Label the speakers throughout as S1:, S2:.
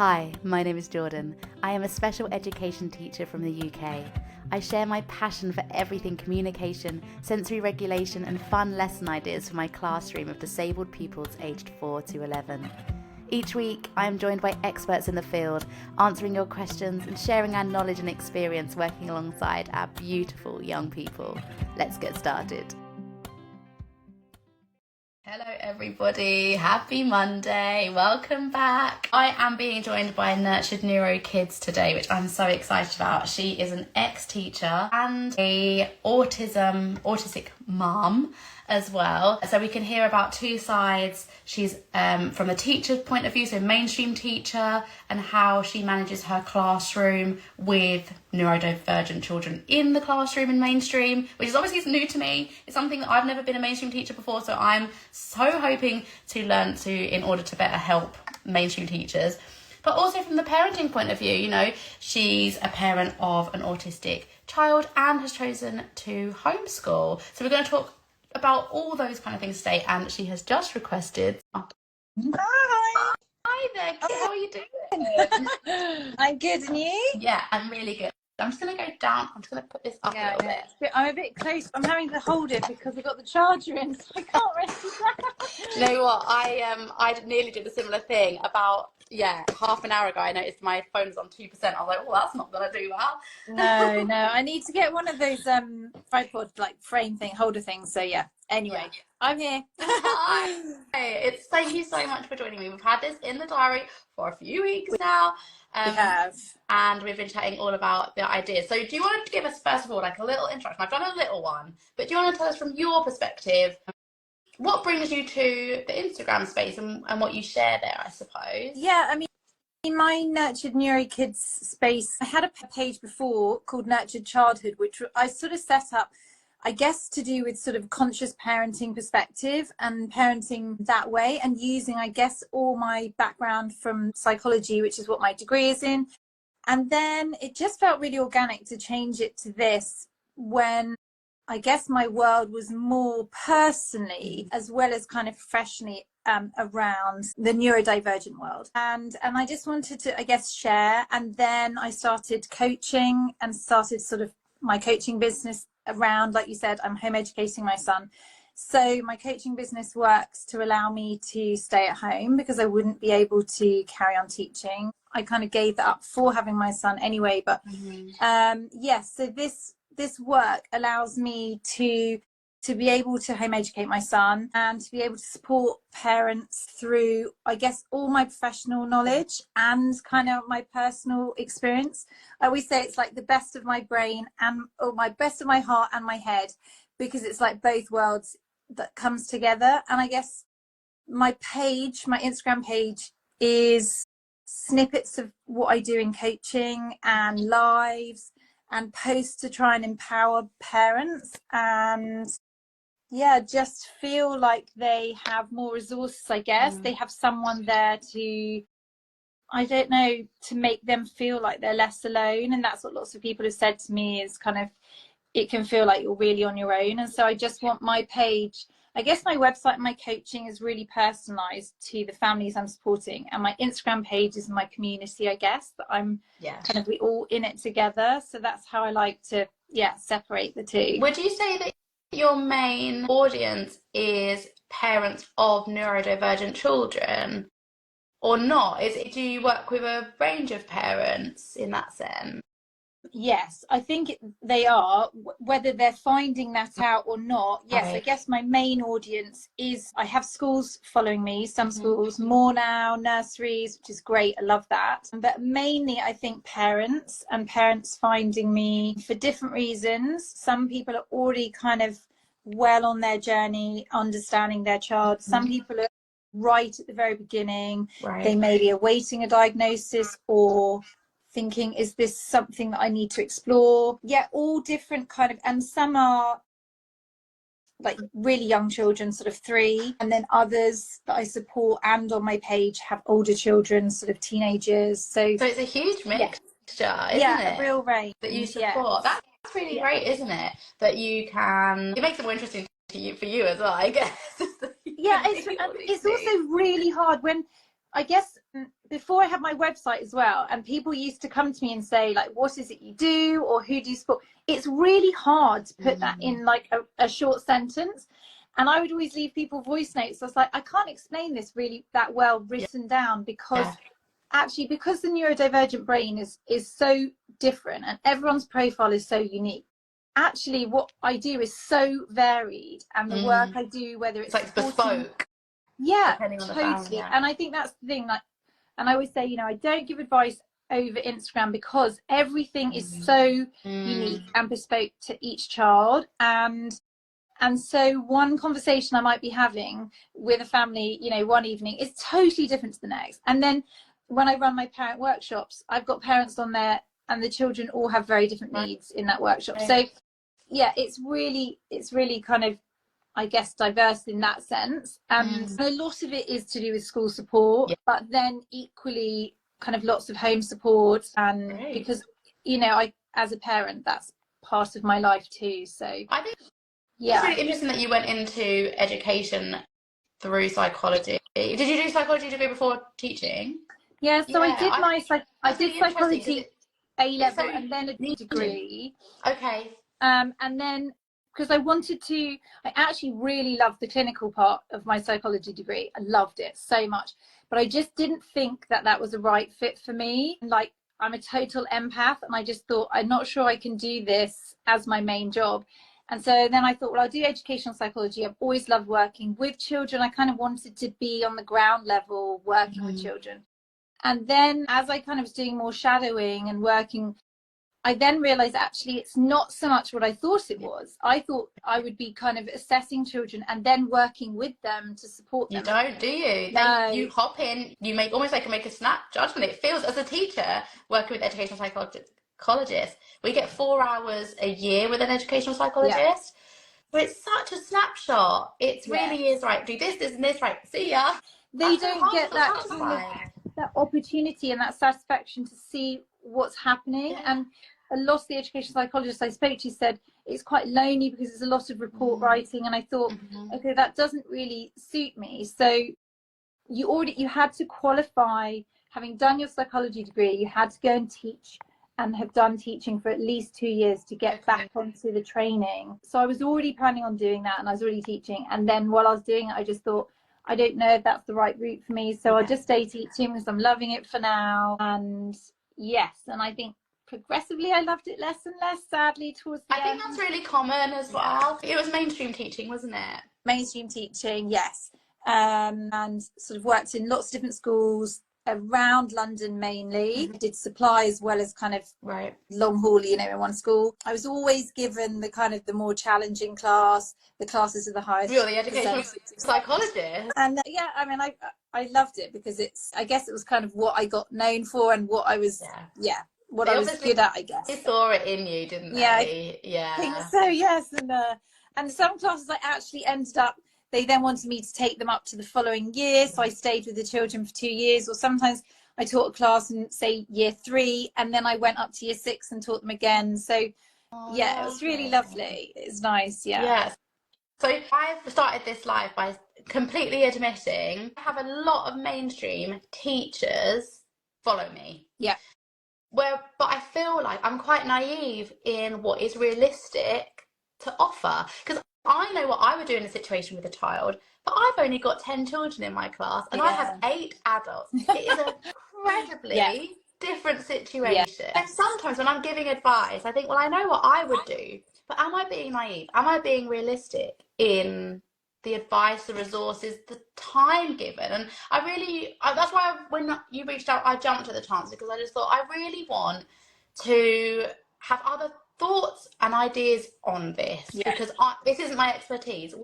S1: Hi, my name is Jordan. I am a special education teacher from the UK. I share my passion for everything communication, sensory regulation, and fun lesson ideas for my classroom of disabled pupils aged 4 to 11. Each week, I am joined by experts in the field, answering your questions and sharing our knowledge and experience working alongside our beautiful young people. Let's get started. Hello everybody, happy Monday, welcome back. I am being joined by Nurtured Neuro Kids today, which I'm so excited about. She is an ex-teacher and a autistic mum as well. So we can hear about two sides. She's from the teacher's point of view, so mainstream teacher, and how she manages her classroom with neurodivergent children in the classroom in mainstream, which is obviously new to me. It's something that I've never been a mainstream teacher before, so I'm so hoping to learn in order to better help mainstream teachers. But also from the parenting point of view, you know, she's a parent of an autistic child and has chosen to homeschool. So we're going to talk about all those kind of things today, and she has just requested.
S2: Hi.
S1: Hi there, Kit. How are you doing?
S2: I'm good, and you?
S1: Yeah, I'm really good. I'm just going to go down. I'm just going to put this up a little bit.
S2: I'm a bit close. I'm having to hold it because I've got the charger in, so I can't really
S1: Do you know what? I nearly did a similar thing about half an hour ago. I noticed my phone's on 2%. I was like, oh, that's not going to do well.
S2: No. I need to get one of those tripod frame holder things. So yeah. Anyway, yeah. I'm here.
S1: Hi. Thank you so much for joining me. We've had this in the diary for a few weeks now.
S2: We have.
S1: And we've been chatting all about the ideas. So do you want to give us, first of all, like a little introduction? I've done a little one, but do you want to tell us from your perspective, what brings you to the Instagram space and what you share there, I suppose?
S2: Yeah, I mean, in my Nurtured Neuro Kids space, I had a page before called Nurtured Childhood, which I sort of set up, I guess, to do with sort of conscious parenting perspective and parenting that way, and using, I guess, all my background from psychology, which is what my degree is in. And then it just felt really organic to change it to this when I guess my world was more personally as well as kind of professionally around the neurodivergent world. And I just wanted to, I guess, share. And then I started coaching and started sort of my coaching business around, like you said, I'm home educating my son. So my coaching business works to allow me to stay at home because I wouldn't be able to carry on teaching. I kind of gave that up for having my son anyway. But so this work allows me to be able to home educate my son and to be able to support parents through, I guess, all my professional knowledge and kind of my personal experience. I always say it's like the best of my brain or my best of my heart and my head, because it's like both worlds that comes together. And I guess my Instagram page is snippets of what I do in coaching and lives and posts to try and empower parents and just feel like they have more resources, I guess. They have someone there to, I don't know, to make them feel like they're less alone. And that's what lots of people have said to me, is kind of, it can feel like you're really on your own. And so I just want my page, I guess my website and my coaching is really personalized to the families I'm supporting, and my Instagram page is my community, I guess, that I'm kind of, we all in it together. So that's how I like to separate the two.
S1: Would you say that your main audience is parents of neurodivergent children or not? Do you work with a range of parents in that sense?
S2: Yes, I think they are, whether they're finding that out or not. Yes, I guess my main audience is, I have schools following me, some schools more now, nurseries, which is great. I love that. But mainly, I think parents finding me for different reasons. Some people are already kind of well on their journey, understanding their child. Some people are right at the very beginning. They may be awaiting a diagnosis or thinking, is this something that I need to explore? Yeah, all different kind of, and some are like really young children, sort of 3, and then others that I support and on my page have older children, sort of teenagers. So it's
S1: a huge mixture, isn't it?
S2: Yeah, a real range
S1: that you support. That's really great, isn't it? That it makes it more interesting for you as well, I guess.
S2: It's also really hard when I guess before I had my website as well, and people used to come to me and say, like, what is it you do, or who do you support? It's really hard to put that in like a short sentence. And I would always leave people voice notes. I was like, I can't explain this really that well written down, because actually, because the neurodivergent brain is so different and everyone's profile is so unique. Actually, what I do is so varied, and the work I do, whether it's
S1: like bespoke.
S2: Yeah, totally. And I think that's the thing, like, and I always say, you know, I don't give advice over Instagram, because everything is so unique and bespoke to each child. And so one conversation I might be having with a family, you know, one evening is totally different to the next. And then when I run my parent workshops, I've got parents on there, and the children all have very different needs in that workshop. So yeah, it's really kind of, I guess, diverse in that sense. And a lot of it is to do with school support, but then equally kind of lots of home support. And because, you know, I, as a parent, that's part of my life too. So
S1: I think it's really interesting that you went into education through psychology. Did you do psychology degree before teaching?
S2: Yeah, so I did I did psychology A level and then a degree.
S1: Okay.
S2: And then, because I actually really loved the clinical part of my psychology degree. I loved it so much, but I just didn't think that that was a right fit for me. Like, I'm a total empath, and I just thought, I'm not sure I can do this as my main job. And so then I thought, well, I'll do educational psychology. I've always loved working with children. I kind of wanted to be on the ground level working with children. And then as I kind of was doing more shadowing and working, I then realized actually it's not so much what I thought it was. I thought I would be kind of assessing children and then working with them to support them.
S1: You don't, do you?
S2: No.
S1: You hop in, you make a snap judgment. It feels, as a teacher working with educational psychologists, we get 4 hours a year with an educational psychologist. But it's such a snapshot. It really is, right, do this, this, and this, right, see ya.
S2: They don't get that that opportunity and that satisfaction to see what's happening. And a lot of the educational psychologists I spoke to said it's quite lonely because there's a lot of report writing. And I thought, okay, that doesn't really suit me. So you had to qualify, having done your psychology degree, you had to go and teach and have done teaching for at least 2 years to get back onto the training. So I was already planning on doing that, and I was already teaching. And then while I was doing it, I just thought, I don't know if that's the right route for me. So I'll just stay teaching because I'm loving it for now. And yes, and I think progressively I loved it less and less, sadly, towards the end.
S1: I think that's really common as well. It was mainstream teaching, wasn't it?
S2: Mainstream teaching, yes. And sort of worked in lots of different schools around London mainly. Did supply as well as kind of long haul, you know, in one school. I was always given the kind of the more challenging class, the classes of the highest.
S1: You're the educational psychologist.
S2: And yeah, I mean, I loved it because I guess it was kind of what I got known for and what I was, what I was good at, I guess.
S1: They saw it in you, didn't they?
S2: I think so, yes. And some classes I actually ended up, they then wanted me to take them up to the following year. So I stayed with the children for 2 years, or sometimes I taught a class in, say, year 3, and then I went up to year 6 and taught them again. So it was really lovely. It's nice,
S1: Yes. So I've started this live by completely admitting I have a lot of mainstream teachers follow me.
S2: Yeah.
S1: But I feel like I'm quite naive in what is realistic to offer, because I know what I would do in a situation with a child, but I've only got 10 children in my class and I have 8 adults. It is an incredibly different situation. And sometimes when I'm giving advice, I think, well, I know what I would do, but am I being naive? Am I being realistic in the advice, the resources, the time given? And that's why when you reached out, I jumped at the chance, because I just thought I really want to have other thoughts and ideas on this, because this isn't my expertise.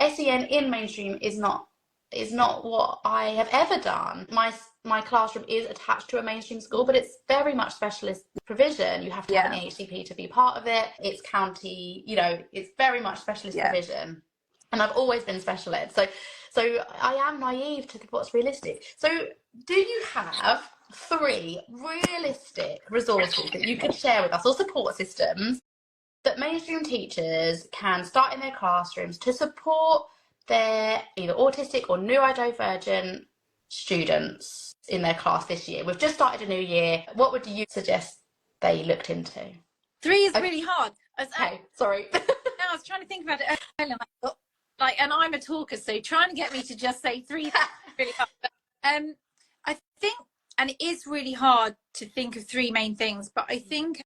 S1: SEN in mainstream is not what I have ever done. My classroom is attached to a mainstream school, but it's very much specialist provision. You have to have an HCP to be part of it. It's county, you know, it's very much specialist provision. And I've always been special ed. So I am naive to what's realistic. So do you have 3 realistic resources that you could share with us, or support systems that mainstream teachers can start in their classrooms to support their either autistic or neurodivergent students in their class this year? We've just started a new year. What would you suggest they looked into?
S2: 3 is really hard.
S1: Okay, sorry.
S2: I was trying to think about it earlier, and I thought, like, and I'm a talker, so trying to get me to just say 3 is really hard. But, I think, and it is really hard to think of 3 main things, but I think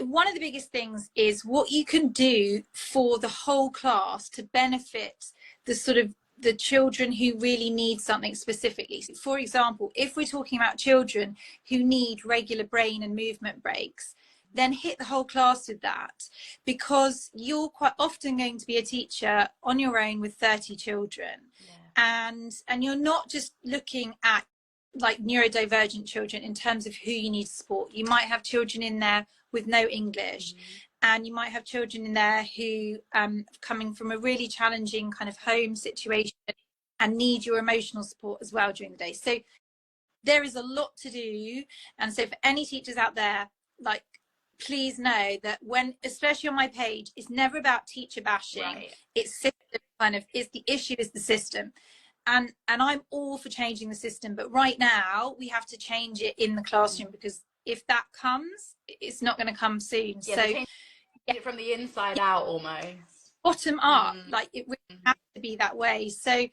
S2: one of the biggest things is what you can do for the whole class to benefit the children who really need something specifically. So for example, if we're talking about children who need regular brain and movement breaks, then hit the whole class with that, because you're quite often going to be a teacher on your own with 30 children. Yeah. And you're not just looking at like neurodivergent children in terms of who you need to support. You might have children in there with no English, and you might have children in there who coming from a really challenging kind of home situation and need your emotional support as well during the day. So there is a lot to do. And so for any teachers out there, like, please know that when, especially on my page, it's never about teacher bashing. Right. It's system kind of, it's the issue is the system. And I'm all for changing the system, but right now we have to change it in the classroom, because if that comes, it's not going to come soon.
S1: Yeah, so change it from the inside out, almost
S2: bottom up. Like, it really has to be that way. So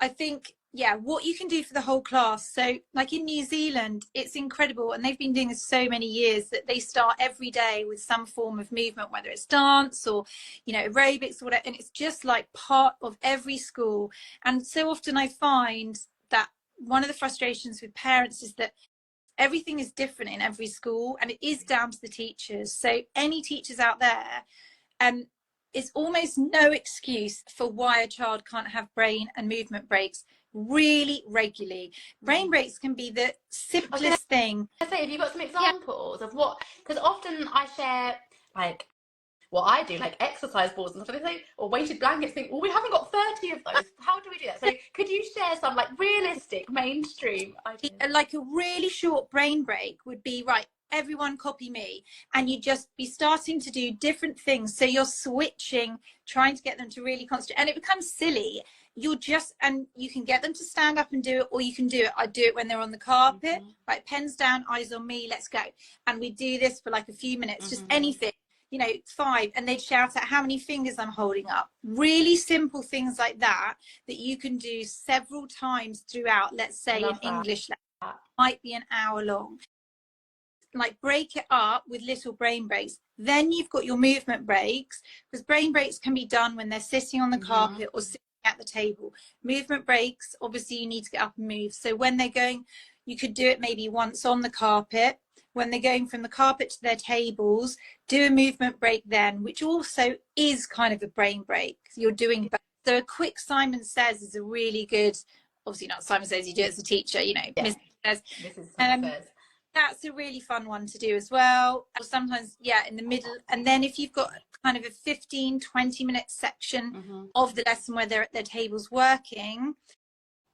S2: I think, yeah, what you can do for the whole class. So like in New Zealand, it's incredible, and they've been doing this so many years, that they start every day with some form of movement, whether it's dance or, you know, aerobics or whatever, and it's just like part of every school. And so often I find that one of the frustrations with parents is that everything is different in every school, and it is down to the teachers. So any teachers out there, it's almost no excuse for why a child can't have brain and movement breaks really regularly. Brain breaks can be the simplest thing.
S1: I say, have you got some examples of what? Because often I share like what I do, like exercise balls and stuff, and they say, or weighted blankets. Think, well, we haven't got 30 of those. How do we do that? So could you share some like realistic mainstream ideas?
S2: Like a really short brain break would be, right, everyone copy me, and you just be starting to do different things. So you're switching, trying to get them to really concentrate, and it becomes silly. You're just, and you can get them to stand up and do it, or you can do it. I do it when they're on the carpet, right, pens down, eyes on me, let's go. And we do this for like a few minutes, just anything, you know, 5, and they'd shout out how many fingers I'm holding up. Really simple things like that, that you can do several times throughout, let's say an English lesson, might be an hour long. Like, break it up with little brain breaks. Then you've got your movement breaks, because brain breaks can be done when they're sitting on the carpet or sitting at the table. Movement breaks, obviously you need to get up and move. So when they're going, you could do it maybe once on the carpet. When they're going from the carpet to their tables, do a movement break then, which also is kind of a brain break. You're doing both. So a quick Simon Says is a really good, obviously not Simon Says, you do it as a teacher, you know, Mrs. Says.
S1: Mrs. Says.
S2: That's a really fun one to do as well. Or sometimes, yeah, in the middle. And then if you've got kind of a 15-20 minute section of the lesson where they're at their tables working,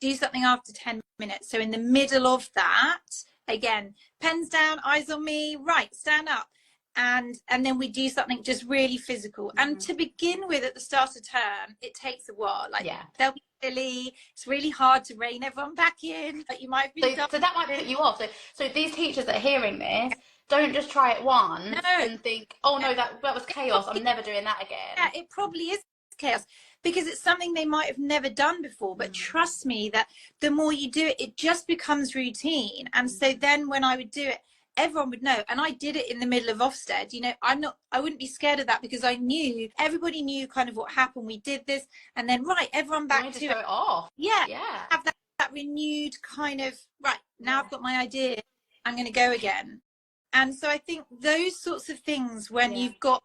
S2: do something after 10 minutes. So in the middle of that, again, pens down, eyes on me, right, stand up. And then we do something just really physical. And to begin with, at the start of term, it takes a while. Like, they'll be silly. It's really hard to rein everyone back in. Like, you might be
S1: so that might put you off. So these teachers that are hearing this, don't just try it once and think, oh no, that was chaos. I'm never doing that again.
S2: Yeah, it probably is chaos, because it's something they might have never done before. But trust me, that the more you do it, it just becomes routine. And so then when I would do it, everyone would know. And I did it in the middle of Ofsted. You know, I wouldn't be scared of that, because I knew, everybody knew kind of what happened. We did this, and then everyone back to
S1: show it off.
S2: Yeah. Have that renewed kind of, right, now I've got my idea, I'm going to go again. And so I think those sorts of things, when you've got,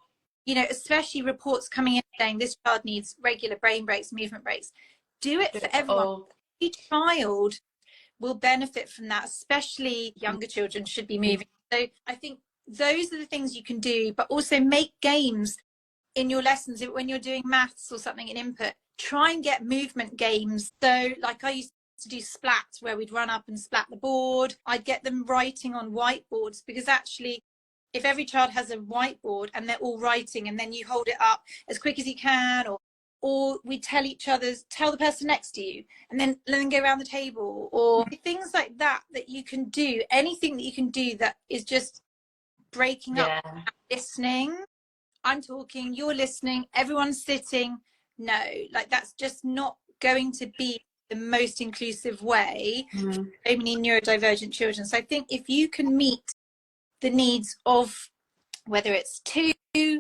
S2: you know, especially reports coming in saying this child needs regular brain breaks, movement breaks, do it for everyone. Each child will benefit from that, especially younger children should be moving. So I think those are the things you can do, but also make games in your lessons. When you're doing maths or something in input, try and get movement games. So like, I used to do splats, where we'd run up and splat the board. I'd get them writing on whiteboards, because actually, if every child has a whiteboard and they're all writing, and then you hold it up as quick as you can, or we tell the person next to you, and then go around the table, or things like that you can do. Anything that you can do that is just breaking up, listening. I'm talking, you're listening, everyone's sitting. No, like that's just not going to be the most inclusive way for so many neurodivergent children. So I think if you can meet the needs of, whether it's 2,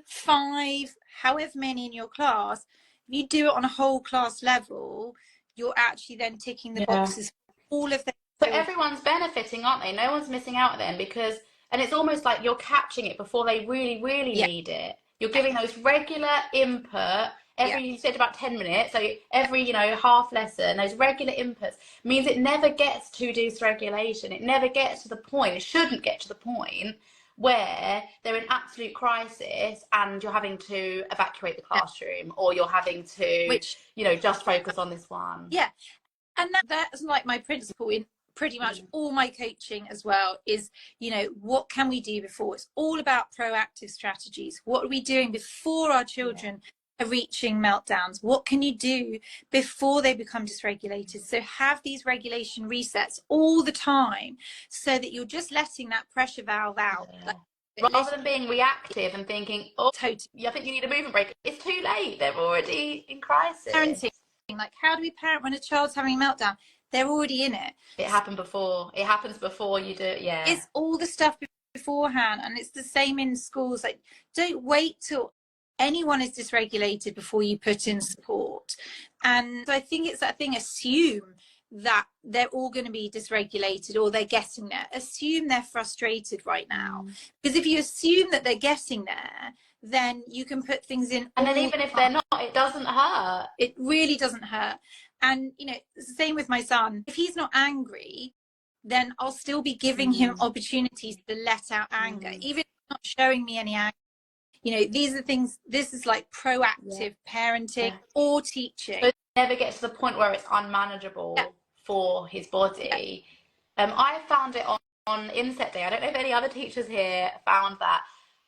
S2: 5, however many in your class, if you do it on a whole class level, you're actually then ticking the boxes for all of them.
S1: So everyone's benefiting, aren't they? No one's missing out then, because, and it's almost like you're catching it before they really, really need it. You're giving those regular input you said about 10 minutes, so every, half lesson, those regular inputs means it never gets to dysregulation. It never gets to the point, it shouldn't get to the point where they're in absolute crisis and you're having to evacuate the classroom, or you're having to, just focus on this one.
S2: Yeah. And that's like my principle in pretty much all my coaching as well, is, what can we do before? It's all about proactive strategies. What are we doing before our children are reaching meltdowns? What can you do before they become dysregulated? So have these regulation resets all the time, so that you're just letting that pressure valve out.
S1: Rather than being reactive and thinking,
S2: totally,
S1: I think you need a movement break. It's too late. They're already in crisis.
S2: Parenting, like, how do we parent when a child's having a meltdown? They're already in it.
S1: It happened before. It happens before you do it. Yeah.
S2: It's all the stuff beforehand, and it's the same in schools. Like, don't wait till anyone is dysregulated before you put in support. And so I think it's that thing, assume that they're all going to be dysregulated, or they're getting there. Assume they're frustrated right now, because if you assume that they're getting there, then you can put things in.
S1: And then even if they're not, it doesn't hurt.
S2: It really doesn't hurt. And it's the same with my son. If he's not angry, then I'll still be giving him opportunities to let out anger, even if he's not showing me any anger. These are things, this is like proactive parenting or teaching.
S1: So it never gets to the point where it's unmanageable for his body. I found it on inset day. I don't know if any other teachers here found that,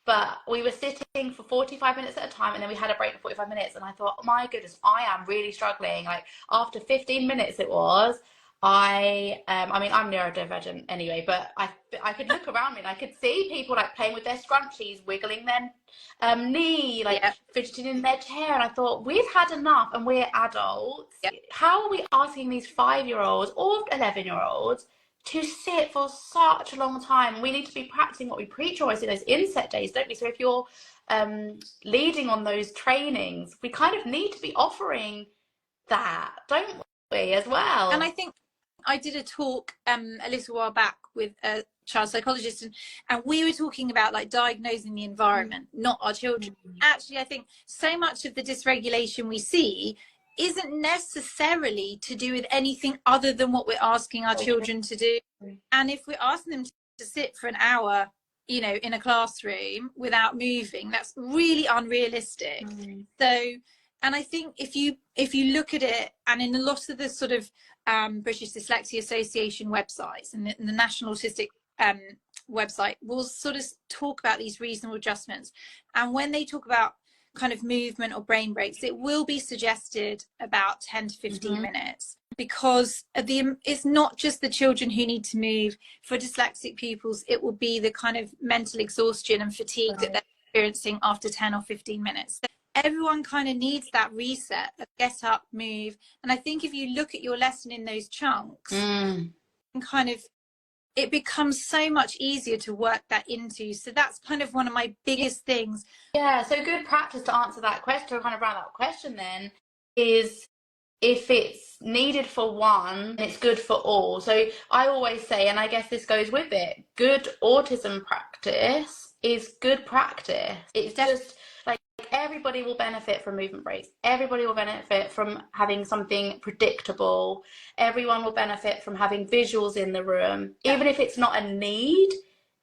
S1: but we were sitting for 45 minutes at a time, and then we had a break for 45 minutes. And I thought, oh my goodness, I am really struggling. Like, after 15 minutes it was, I mean, I'm neurodivergent anyway, but I could look around me and I could see people like playing with their scrunchies, wiggling their knee, like fidgeting in their chair. And I thought, we've had enough, and we're adults. How are we asking these 5-year-olds or 11-year-olds to sit for such a long time? We need to be practicing what we preach always in those inset days, don't we? So if you're leading on those trainings, we kind of need to be offering that, don't we, as well?
S2: And I think I did a talk a little while back with a child psychologist, and we were talking about like diagnosing the environment, not our children. Actually, I think so much of the dysregulation we see isn't necessarily to do with anything other than what we're asking our children to do. And if we're asking them to sit for an hour, in a classroom without moving, that's really unrealistic. So, and I think if you look at it, and in a lot of the sort of British Dyslexia Association websites and the National Autistic website will sort of talk about these reasonable adjustments. And when they talk about kind of movement or brain breaks, it will be suggested about 10 to 15 minutes, because it's not just the children who need to move. For dyslexic pupils, it will be the kind of mental exhaustion and fatigue that they're experiencing after 10 or 15 minutes. Everyone kind of needs that reset of get up, move. And I think if you look at your lesson in those chunks, and kind of, it becomes so much easier to work that into. So that's kind of one of my biggest things.
S1: Yeah, so good practice to answer that question, kind of around that question then, is if it's needed for one, it's good for all. So I always say, and I guess this goes with it, good autism practice is good practice. It's just like everybody will benefit from movement breaks. Everybody will benefit from having something predictable. Everyone will benefit from having visuals in the room. Even if it's not a need,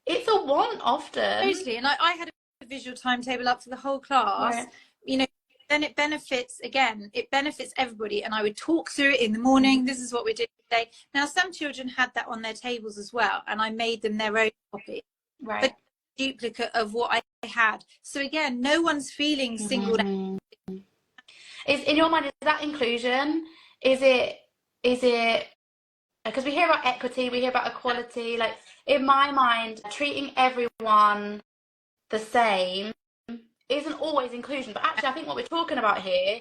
S1: it's a want often.
S2: Totally. And I had a visual timetable up for the whole class. Then it benefits, again, it benefits everybody. And I would talk through it in the morning. This is what we're doing today. Now, some children had that on their tables as well, and I made them their own copy. But duplicate of what I had. So again, no one's feeling singled out.
S1: Is in your mind, is that inclusion? Is it because we hear about equity, we hear about equality. Like in my mind, treating everyone the same isn't always inclusion. But actually, I think what we're talking about here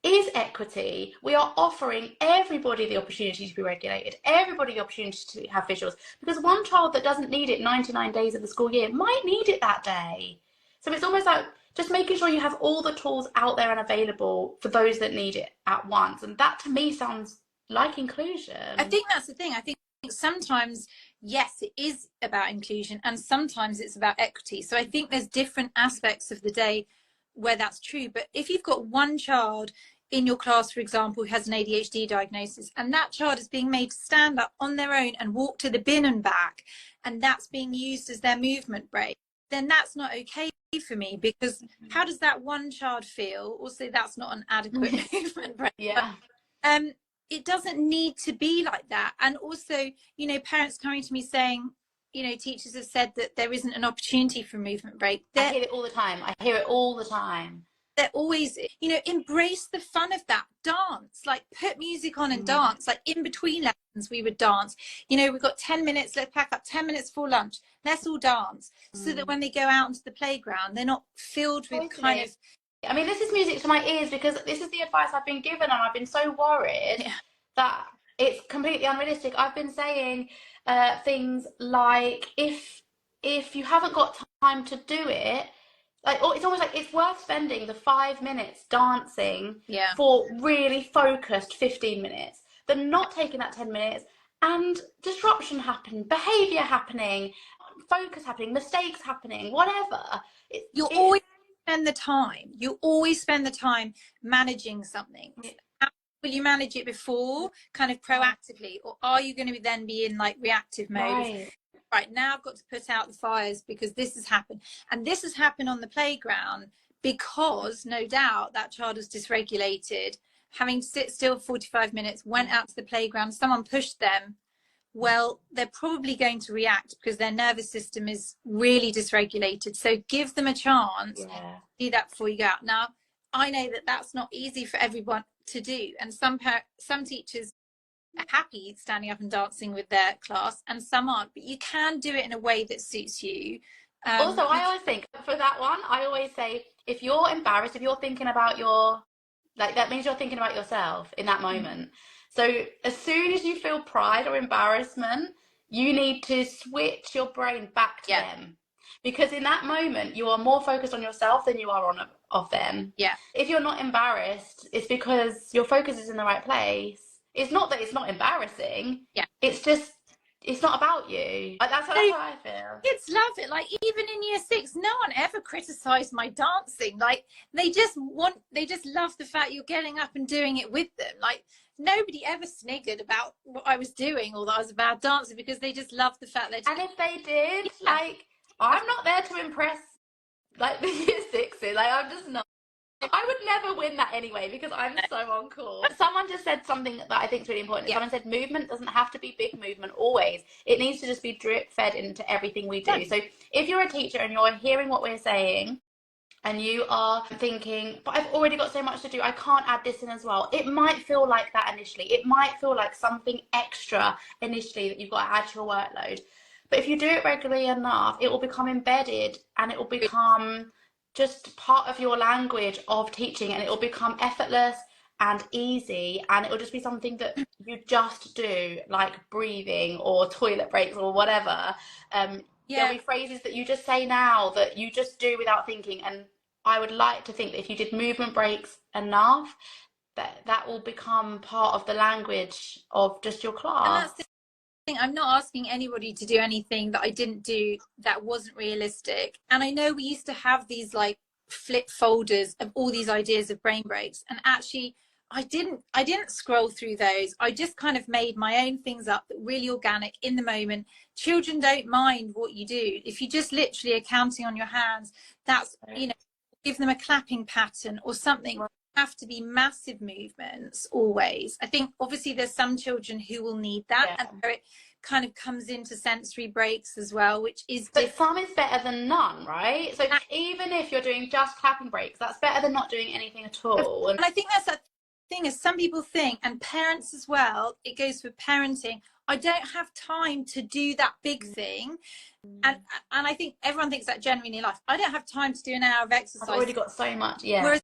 S1: is equity. We are offering everybody the opportunity to be regulated, everybody the opportunity to have visuals. Because one child that doesn't need it 99 days of the school year might need it that day. So it's almost like just making sure you have all the tools out there and available for those that need it at once. And that to me sounds like inclusion.
S2: I think that's the thing. I think sometimes, yes, it is about inclusion, and sometimes it's about equity. So I think there's different aspects of the day where that's true. But if you've got one child in your class, for example, who has an ADHD diagnosis, and that child is being made to stand up on their own and walk to the bin and back, and that's being used as their movement break, then that's not okay for me, because how does that one child feel? Also, that's not an adequate movement break.
S1: Yeah.
S2: But, it doesn't need to be like that. And also, you know, parents coming to me saying, you know, teachers have said that there isn't an opportunity for movement break.
S1: I hear it all the time. I hear it all the time.
S2: They're always, you know, embrace the fun of that. Dance, like put music on and dance. Like in between lessons, we would dance. You know, we've got 10 minutes, let's pack up 10 minutes for lunch. Let's all dance. So that when they go out into the playground, they're not filled with kind of...
S1: I mean, this is music to my ears, because this is the advice I've been given, and I've been so worried that it's completely unrealistic. I've been saying things like, if you haven't got time to do it, like, or it's almost like it's worth spending the 5 minutes dancing for really focused 15 minutes than not taking that 10 minutes and disruption happening, behavior happening, focus happening, mistakes happening, whatever.
S2: Always spend the time. You always spend the time managing something. Will you manage it before, kind of proactively, or are you going to then be in like reactive mode? Right, now I've got to put out the fires because this has happened, and this has happened on the playground because no doubt that child was dysregulated, having to sit still 45 minutes, went out to the playground, someone pushed them. Well, they're probably going to react because their nervous system is really dysregulated. So give them a chance to do that before you go out. Now, I know that that's not easy for everyone to do. And some teachers are happy standing up and dancing with their class, and some aren't. But you can do it in a way that suits you.
S1: Also, I always think, for that one, I always say, if you're embarrassed, if you're thinking about that means you're thinking about yourself in that moment. So as soon as you feel pride or embarrassment, you need to switch your brain back to them. Because in that moment, you are more focused on yourself than you are of them. Yeah. If you're not embarrassed, it's because your focus is in the right place. It's not that it's not embarrassing. Yeah. It's just, it's not about you. Like, that's how I feel.
S2: Kids love it. Like, even in year 6, no one ever criticized my dancing. Like, they just love the fact you're getting up and doing it with them. Like, nobody ever sniggered about what I was doing or that I was a bad dancer, because they just love the fact that...
S1: And if they did, like, I'm not there to impress, like, the year 6s. Like, I'm just not. I would never win that anyway, because I'm so on course. But someone just said something that I think is really important. Someone said movement doesn't have to be big movement always. It needs to just be drip fed into everything we do. So if you're a teacher and you're hearing what we're saying and you are thinking, but I've already got so much to do, I can't add this in as well. It might feel like that initially. It might feel like something extra initially that you've got to add to your workload. But if you do it regularly enough, it will become embedded, and it will become just part of your language of teaching, and it will become effortless and easy, and it will just be something that you just do, like breathing or toilet breaks or whatever. There'll be phrases that you just say now that you just do without thinking, and I would like to think that if you did movement breaks enough, that will become part of the language of just your class.
S2: And that's the thing. I'm not asking anybody to do anything that I didn't do that wasn't realistic. And I know we used to have these like flip folders of all these ideas of brain breaks, and actually I didn't scroll through those. I just kind of made my own things up, really organic in the moment. Children don't mind what you do. If you just literally are counting on your hands, that's, you know, give them a clapping pattern or something. Have to be massive movements always. I think obviously there's some children who will need that, and kind of comes into sensory breaks as well, which is
S1: but some is better than none, right? So even if you're doing just clapping breaks, that's better than not doing anything at all.
S2: And I think that's that thing, is some people think, and parents as well, it goes for parenting, I don't have time to do that big thing. And I think everyone thinks that generally in life. I don't have time to do an hour of exercise.
S1: I've already got so much, yeah.
S2: Whereas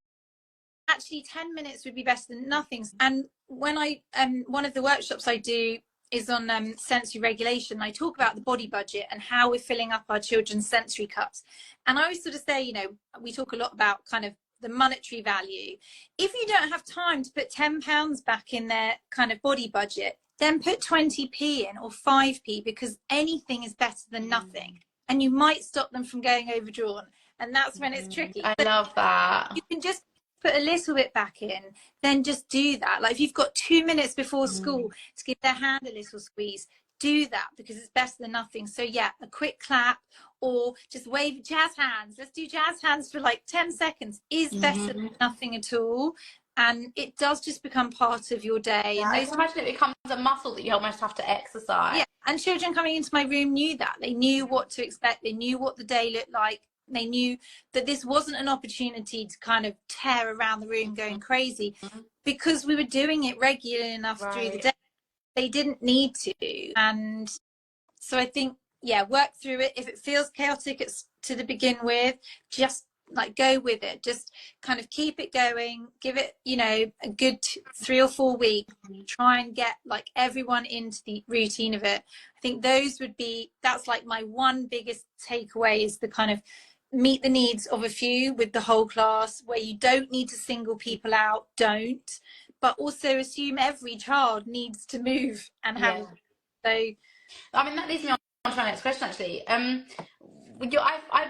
S2: actually 10 minutes would be better than nothing. And when I one of the workshops I do is on sensory regulation. I talk about the body budget and how we're filling up our children's sensory cups. And I always sort of say, you know, we talk a lot about kind of the monetary value. If you don't have time to put £10 back in their kind of body budget, then put 20p in or 5p, because anything is better than nothing. And you might stop them from going overdrawn. And that's when it's tricky.
S1: I love that.
S2: You can just put a little bit back in, then just do that. Like if you've got 2 minutes before school to give their hand a little squeeze, do that, because it's better than nothing. So yeah, a quick clap or just wave jazz hands. Let's do jazz hands for like 10 seconds is better than nothing at all. And it does just become part of your day.
S1: Yeah,
S2: and
S1: I can imagine it becomes a muscle that you almost have to exercise.
S2: Yeah, and children coming into my room knew that. They knew what to expect. They knew what the day looked like. They knew that this wasn't an opportunity to kind of tear around the room going crazy, because we were doing it regularly enough through the day. They didn't need to. And so I think, yeah, work through it. If it feels chaotic to the begin with, just like go with it. Just kind of keep it going. Give it, you know, a good 3 or 4 weeks. Try and get like everyone into the routine of it. I think that's like my one biggest takeaway, is the kind of meet the needs of a few with the whole class, where you don't need to single people out, but also assume every child needs to move and have. So
S1: I mean, that leads me on to my next question, actually. I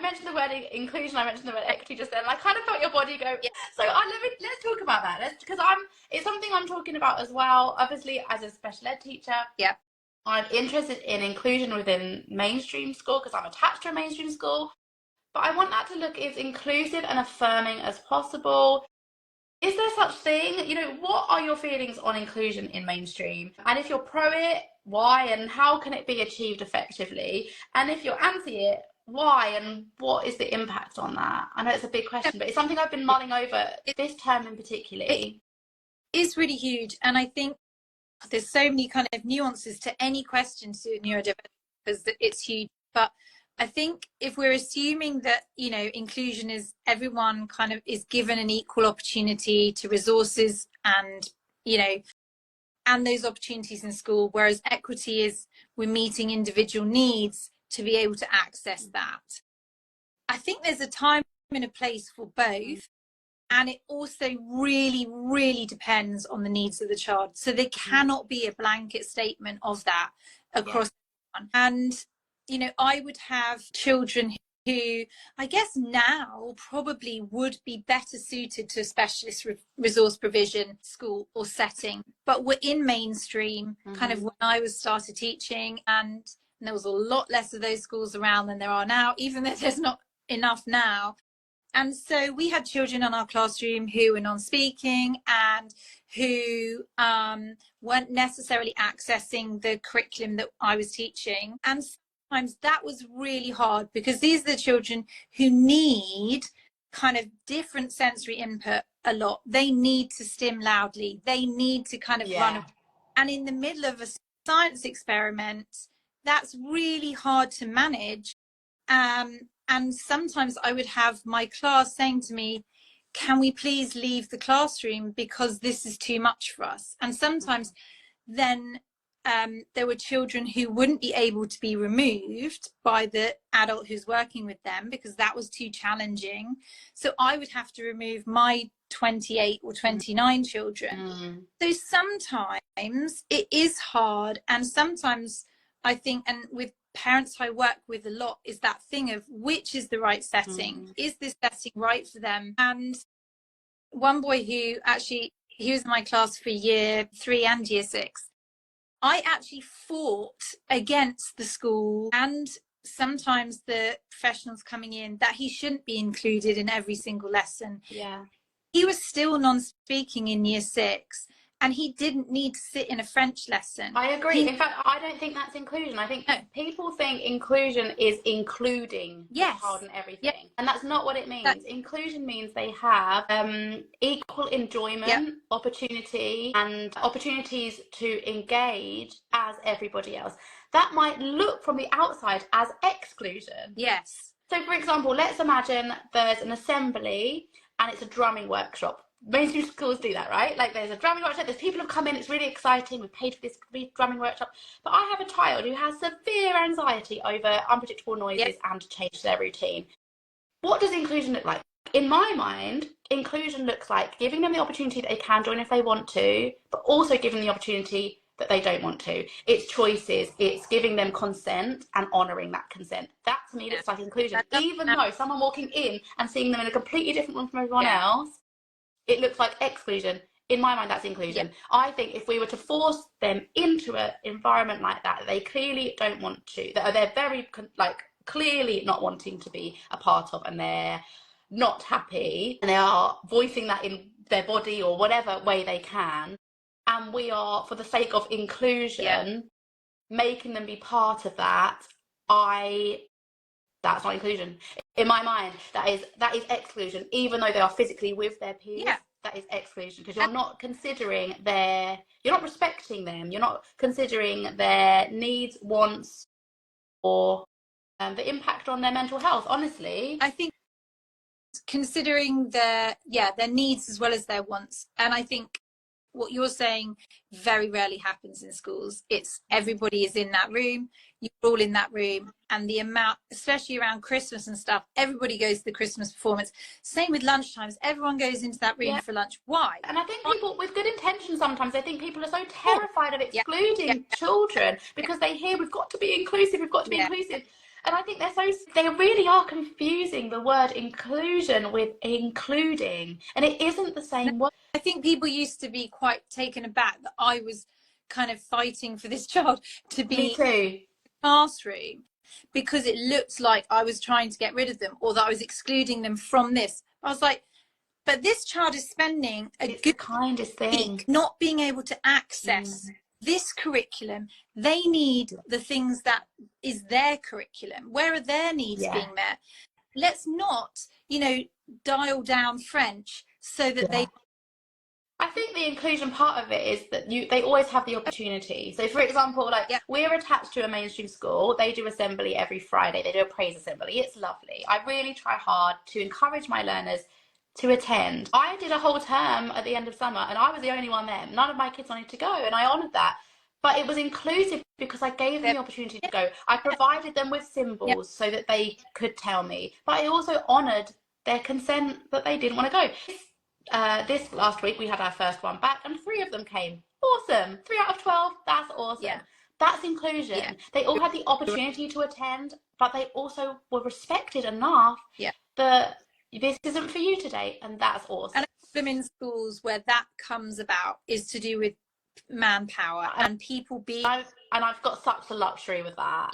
S1: mentioned the word inclusion, I mentioned the word equity just then, and I kind of felt your body go. So let's talk about that, because it's something I'm talking about as well. Obviously, as a special ed teacher, I'm interested in inclusion within mainstream school because I'm attached to a mainstream school. But I want that to look as inclusive and affirming as possible. Is there such thing? You know, what are your feelings on inclusion in mainstream? And if you're pro it, why? And how can it be achieved effectively? And if you're anti it, why? And what is the impact on that? I know it's a big question, but it's something I've been mulling over this term in particular. It
S2: is really huge. And I think there's so many kind of nuances to any question to neurodiversity, because it's huge. But I think if we're assuming that, you know, inclusion is everyone kind of is given an equal opportunity to resources and, you know, and those opportunities in school, whereas equity is we're meeting individual needs to be able to access that. I think there's a time and a place for both. And it also really, really depends on the needs of the child. So there cannot be a blanket statement of that across everyone. And you know, I would have children who I guess now probably would be better suited to a specialist resource provision school or setting, but were in mainstream kind of when I was started teaching, and there was a lot less of those schools around than there are now, even though there's not enough now. And so we had children in our classroom who were non-speaking and who weren't necessarily accessing the curriculum that I was teaching. And sometimes that was really hard, because these are the children who need kind of different sensory input a lot. They need to stim loudly. They need to kind of run. And in the middle of a science experiment, that's really hard to manage. And sometimes I would have my class saying to me, can we please leave the classroom because this is too much for us? And sometimes then there were children who wouldn't be able to be removed by the adult who's working with them because that was too challenging. So I would have to remove my 28 or 29 children. So sometimes it is hard, and sometimes I think, and with parents I work with a lot, is that thing of which is the right setting. Is this setting right for them? And one boy who actually, he was in my class for year 3 and year 6. I actually fought against the school and sometimes the professionals coming in that he shouldn't be included in every single lesson. He was still non-speaking in year 6. and he didn't need to sit in a French lesson.
S1: I agree. In fact, I don't think that's inclusion. I think people think inclusion is including the child in everything. And that's not what it means. Inclusion means they have equal enjoyment, opportunity, and opportunities to engage as everybody else. That might look from the outside as exclusion.
S2: Yes.
S1: So, for example, let's imagine there's an assembly and it's a drumming workshop. Mainstream schools do that, right? Like there's a drumming workshop, there's people who've come in, it's really exciting, we've paid for this drumming workshop. But I have a child who has severe anxiety over unpredictable noises and to change their routine. What does inclusion look like? In my mind, inclusion looks like giving them the opportunity that they can join if they want to, but also giving them the opportunity that they don't want to. It's choices, it's giving them consent and honouring that consent. That to me looks like inclusion. Even though someone walking in and seeing them in a completely different room from everyone else, it looks like exclusion. In my mind, that's inclusion. I think if we were to force them into an environment like that, they clearly don't want to, they're very clearly not wanting to be a part of, and they're not happy, and they are voicing that in their body or whatever way they can, and we are, for the sake of inclusion, making them be part of that, that's not inclusion. In my mind, that is exclusion, even though they are physically with their peers. That is exclusion, because you're not considering you're not respecting them, you're not considering their needs, wants, or the impact on their mental health. Honestly,
S2: I think considering their needs as well as their wants. And I think what you're saying very rarely happens in schools. It's everybody is in that room, you're all in that room, and the amount, especially around Christmas and stuff, everybody goes to the Christmas performance. Same with lunchtimes, everyone goes into that room for lunch. Why?
S1: And I think people with good intentions, sometimes I think people are so terrified of excluding children because they hear we've got to be inclusive, inclusive. And I think they really are confusing the word inclusion with including, and it isn't the same word.
S2: I think people used to be quite taken aback that I was kind of fighting for this child to be
S1: Me too.
S2: in the classroom, because it looked like I was trying to get rid of them, or that I was excluding them from this. I was like, but this child is spending
S1: it's the kindest thing
S2: week not being able to access this curriculum. They need the things that is their curriculum. Where are their needs being met? Let's not, dial down French so that they...
S1: I think the inclusion part of it is that they always have the opportunity. So, for example, we're attached to a mainstream school. They do assembly every Friday. They do a praise assembly. It's lovely. I really try hard to encourage my learners to attend. I did a whole term at the end of summer, and I was the only one there. None of my kids wanted to go, and I honoured that. But it was inclusive because I gave them the opportunity to go. I provided them with symbols so that they could tell me. But I also honoured their consent that they didn't want to go. This last week, we had our first one back, and 3 of them came. Awesome. 3 out of 12. That's awesome. That's inclusion. They all had the opportunity to attend, but they also were respected enough that this isn't for you today, and that's awesome.
S2: And a problem in schools where that comes about is to do with manpower and people being...
S1: And I've got such a luxury with that.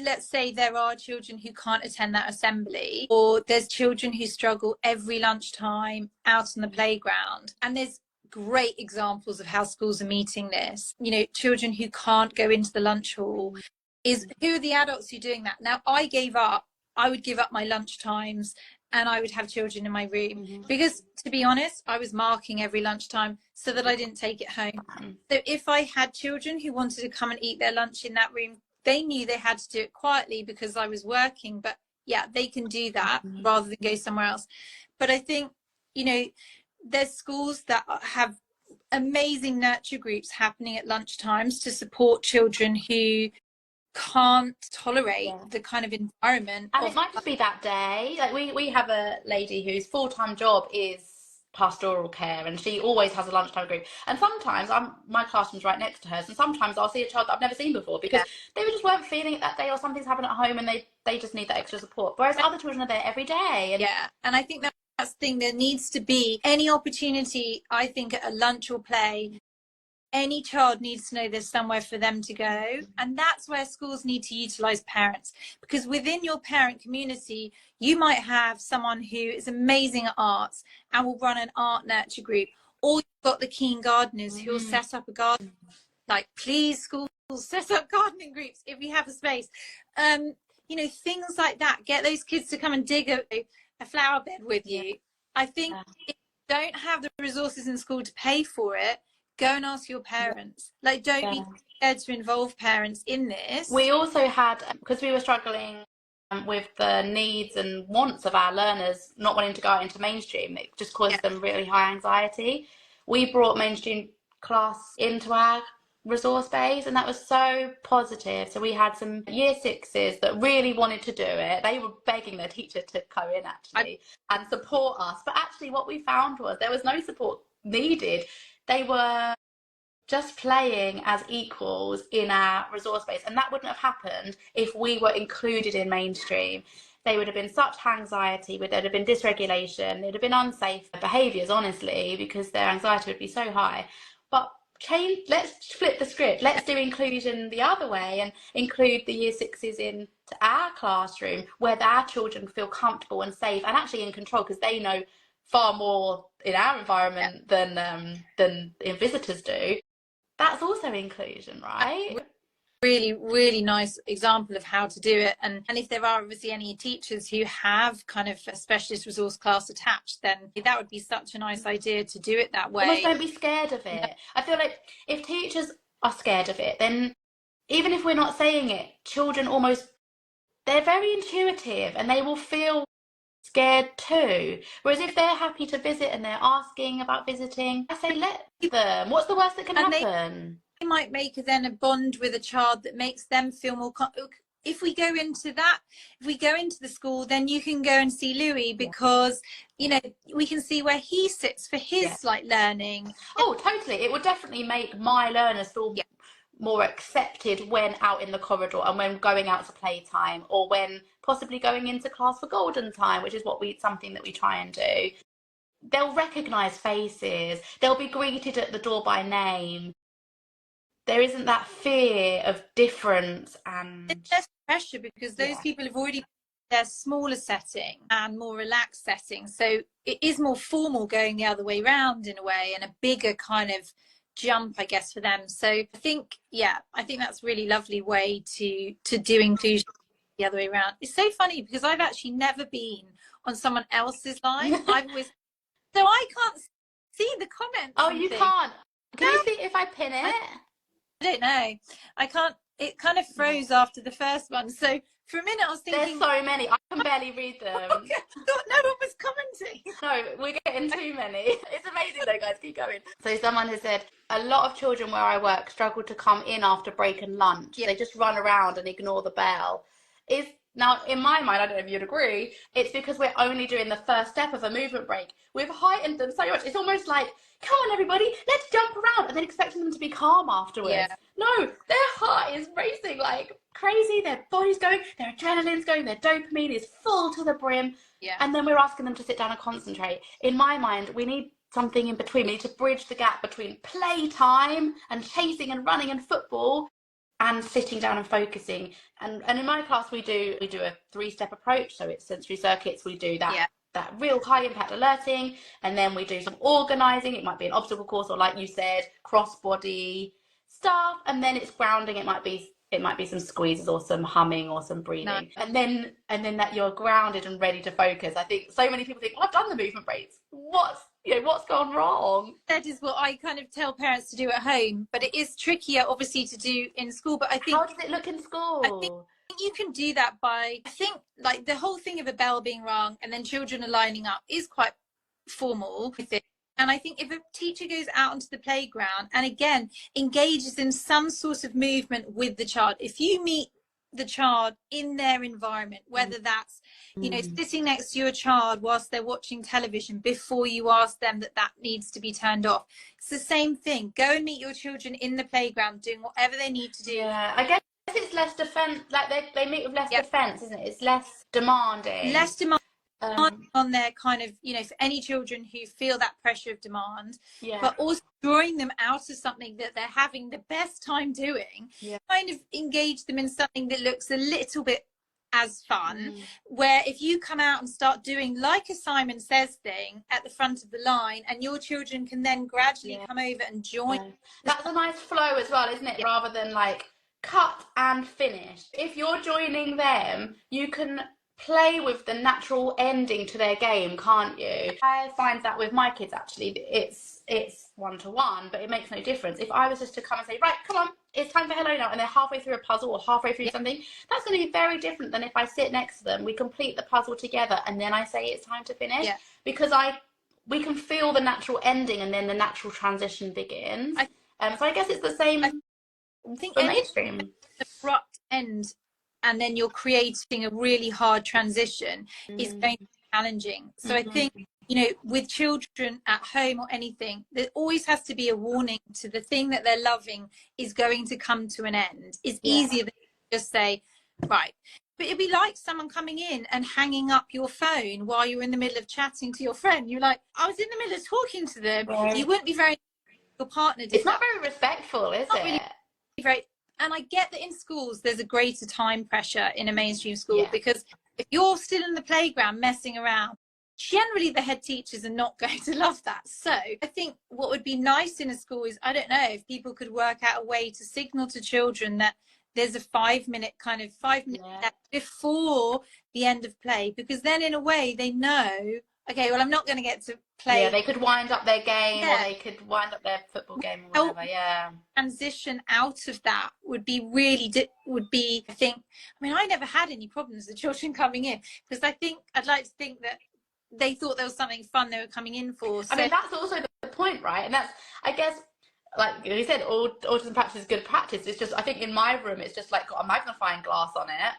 S2: Let's say there are children who can't attend that assembly, or there's children who struggle every lunchtime out on the playground, and there's great examples of how schools are meeting this. Children who can't go into the lunch hall, who are the adults who are doing that? Now, I would give up my lunch times, and I would have children in my room because, to be honest, I was marking every lunchtime so that I didn't take it home. So if I had children who wanted to come and eat their lunch in that room, they knew they had to do it quietly because I was working, but they can do that rather than go somewhere else. But I think, there's schools that have amazing nurture groups happening at lunchtimes to support children who can't tolerate the kind of environment.
S1: And it might just be that day. Like we have a lady whose full-time job is pastoral care, and she always has a lunchtime group, and sometimes my classroom's right next to hers, and sometimes I'll see a child that I've never seen before because they just weren't feeling it that day, or something's happened at home and they just need that extra support, whereas other children are there every day.
S2: And I think that's the thing. There needs to be any opportunity, I think, at a lunch or play. Any child needs to know there's somewhere for them to go, and that's where schools need to utilize parents, because within your parent community you might have someone who is amazing at arts and will run an art nurture group, or you've got the keen gardeners who will set up a garden, like, please schools set up gardening groups if you have a space. You know, things like that. Get those kids to come and dig a flower bed with you. I think if you don't have the resources in school to pay for it, go and ask your parents. Like, don't be scared to involve parents in this.
S1: We also had, because we were struggling with the needs and wants of our learners not wanting to go out into mainstream, it just caused them really high anxiety. We brought mainstream class into our resource base, and that was so positive. So we had some year sixes that really wanted to do it. They were begging their teacher to go in actually and support us, but actually what we found was there was no support needed. They were just playing as equals in our resource base, and that wouldn't have happened if we were included in mainstream. They would have been such anxiety, there'd have been dysregulation, there'd have been unsafe behaviours, honestly, because their anxiety would be so high. But let's flip the script. Let's do inclusion the other way and include the year sixes into our classroom where our children feel comfortable and safe and actually in control, because they know far more in our environment than visitors do. That's also inclusion, right?
S2: Really, really nice example of how to do it. And if there are obviously any teachers who have kind of a specialist resource class attached, then that would be such a nice idea to do it that way.
S1: Almost don't be scared of it. I feel like if teachers are scared of it, then even if we're not saying it, children they're very intuitive and they will feel scared too. Whereas if they're happy to visit and they're asking about visiting, I say let them. What's the worst that can happen?
S2: They might make then a bond with a child that makes them feel more if we go into the school, then you can go and see Louis because you know we can see where he sits for his like learning.
S1: Oh, totally. It would definitely make my learners feel more accepted when out in the corridor and when going out to playtime, or when possibly going into class for golden time, which is something that we try and do. They'll recognise faces. They'll be greeted at the door by name. There isn't that fear of difference, and
S2: there's less pressure because those people have already their smaller setting and more relaxed setting, so it is more formal going the other way round in a way, and a bigger kind of jump, I guess, for them. So I think that's a really lovely way to do inclusion the other way around. It's so funny because I've actually never been on someone else's line. I've always so I can't see the comments.
S1: Oh, you can't. Can you see if I pin it?
S2: I don't know. I can't. It kind of froze after the first one. So for a minute, I was thinking.
S1: There's so many. I can barely read them.
S2: I thought no one was commenting.
S1: No, we're getting too many. It's amazing though, guys. Keep going. So someone has said, a lot of children where I work struggle to come in after break and lunch. They just run around and ignore the bell. Now, in my mind, I don't know if you'd agree, it's because we're only doing the first step of a movement break. We've heightened them so much. It's almost like, come on, everybody, let's jump around, and then expecting them to be calm afterwards. Yeah. No, their heart is racing like crazy. Their body's going, their adrenaline's going, their dopamine is full to the brim. Yeah. And then we're asking them to sit down and concentrate. In my mind, we need something in between. We need to bridge the gap between playtime and chasing and running and football and sitting down and focusing. And in my class, we do a 3-step approach. So it's sensory circuits. We do that real high impact alerting, and then we do some organizing. It might be an obstacle course, or like you said, cross body stuff, and then it's grounding. It might be some squeezes or some humming or some breathing. And then that you're grounded and ready to focus. I think so many people think, well, I've done the movement breaks. What's gone wrong?
S2: That is what I kind of tell parents to do at home, but it is trickier obviously to do in school. But I think,
S1: how does it look in school?
S2: I think you can do that by, I think, like the whole thing of a bell being rung and then children are lining up is quite formal, I think. And I think if a teacher goes out onto the playground and again engages in some sort of movement with the child, if you meet the child in their environment, whether that's sitting next to your child whilst they're watching television before you ask them that needs to be turned off, it's the same thing. Go and meet your children in the playground doing whatever they need to do.
S1: I guess it's less defense, like they meet with less defense, isn't it? It's less demanding
S2: on their kind of, for any children who feel that pressure of demand, but also drawing them out of something that they're having the best time doing, kind of engage them in something that looks a little bit as fun, where if you come out and start doing like a Simon Says thing at the front of the line, and your children can then gradually come over and join.
S1: That's a nice flow as well, isn't it? Rather than like cut and finish. If you're joining them, you can play with the natural ending to their game, can't you? I find that with my kids, actually, it's one-to-one, but it makes no difference. If I was just to come and say, right, come on, it's time for hello now, and they're halfway through a puzzle or halfway through something, that's going to be very different than if I sit next to them, we complete the puzzle together, and then I say it's time to finish. Because we can feel the natural ending, and then the natural transition begins. So I guess it's the same for mainstream.
S2: Abrupt end, and then you're creating a really hard transition is going to be challenging. So I think, you know, with children at home or anything, there always has to be a warning to the thing that they're loving is going to come to an end. It's easier than just say, right. But it'd be like someone coming in and hanging up your phone while you're in the middle of chatting to your friend. You're like, I was in the middle of talking to them. You wouldn't be very, your partner did.
S1: It's not very respectful, is it?
S2: Really very. And I get that in schools there's a greater time pressure in a mainstream school, because if you're still in the playground messing around, generally the head teachers are not going to love that. So I think what would be nice in a school is, I don't know, if people could work out a way to signal to children that there's a 5 minute before the end of play, because then in a way they know, okay, well, I'm not going to get to play.
S1: Yeah, they could wind up their game, or they could wind up their football game or whatever.
S2: Transition out of that would be really, I think, I mean, I never had any problems with children coming in, because I'd like to think that they thought there was something fun they were coming in for. So.
S1: I mean, that's also the point, right? And that's, I guess, like you said, autism practice is good practice. It's just, I think in my room, it's just like got a magnifying glass on it.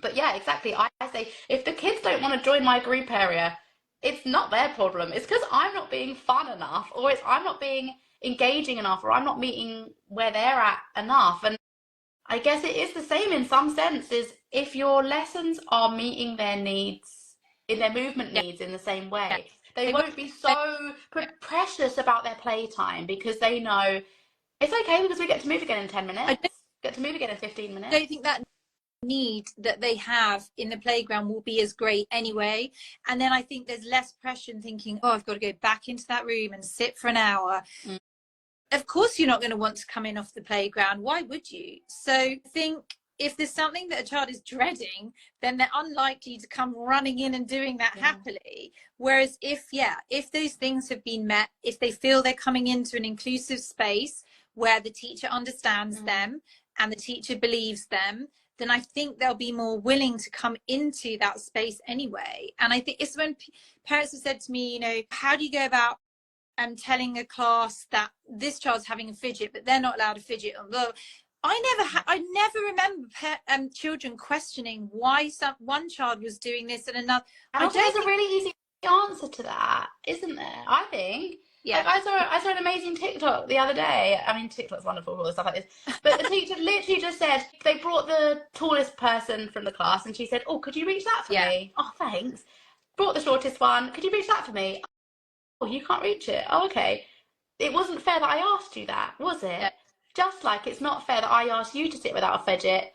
S1: But yeah, exactly. I say, if the kids don't want to join my group area, it's not their problem. It's because I'm not being fun enough, or I'm not being engaging enough, or I'm not meeting where they're at enough. And I guess it is the same in some senses. If your lessons are meeting their needs, in their movement needs in the same way, they won't be so precious about their playtime, because they know it's okay because we get to move again in 10 minutes, get to move again in 15 minutes.
S2: I don't think that need that they have in the playground will be as great anyway, and then I think there's less pressure in thinking, oh, I've got to go back into that room and sit for an hour. Of course you're not going to want to come in off the playground. Why would you? So I think if there's something that a child is dreading, then they're unlikely to come running in and doing that happily. Whereas if those things have been met, if they feel they're coming into an inclusive space where the teacher understands them and the teacher believes them, then I think they'll be more willing to come into that space anyway. And I think it's when parents have said to me, you know, how do you go about telling a class that this child's having a fidget, but they're not allowed to fidget? I never remember children questioning why one child was doing this and another.
S1: And there's a really easy answer to that, isn't there? I think. Yeah. Like I saw an amazing TikTok the other day. I mean, TikTok's wonderful for all the stuff like this. But the teacher literally just said, they brought the tallest person from the class, and she said, oh, could you reach that for me? Oh, thanks. Brought the shortest one. Could you reach that for me? Oh, you can't reach it. Oh, okay. It wasn't fair that I asked you that, was it? Yeah. Just like it's not fair that I asked you to sit without a fidget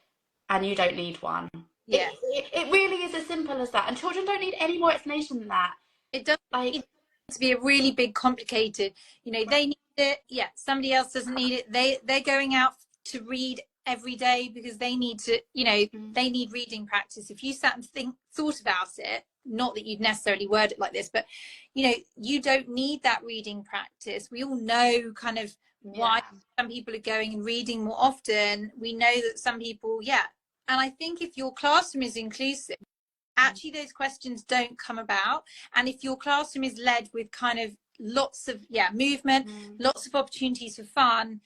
S1: and you don't need one. Yeah. It really is as simple as that. And children don't need any more explanation than that.
S2: It does need to be a really big, complicated, you know, they need it. Yeah. Somebody else doesn't need it. They're going out to read every day because they need to, you know, they need reading practice. If you sat and thought about it, not that you'd necessarily word it like this, but, you know, you don't need that reading practice. We all know kind of why some people are going and reading more often. We know that some people, and I think if your classroom is inclusive, actually those questions don't come about. And if your classroom is led with kind of lots of movement, lots of opportunities for fun,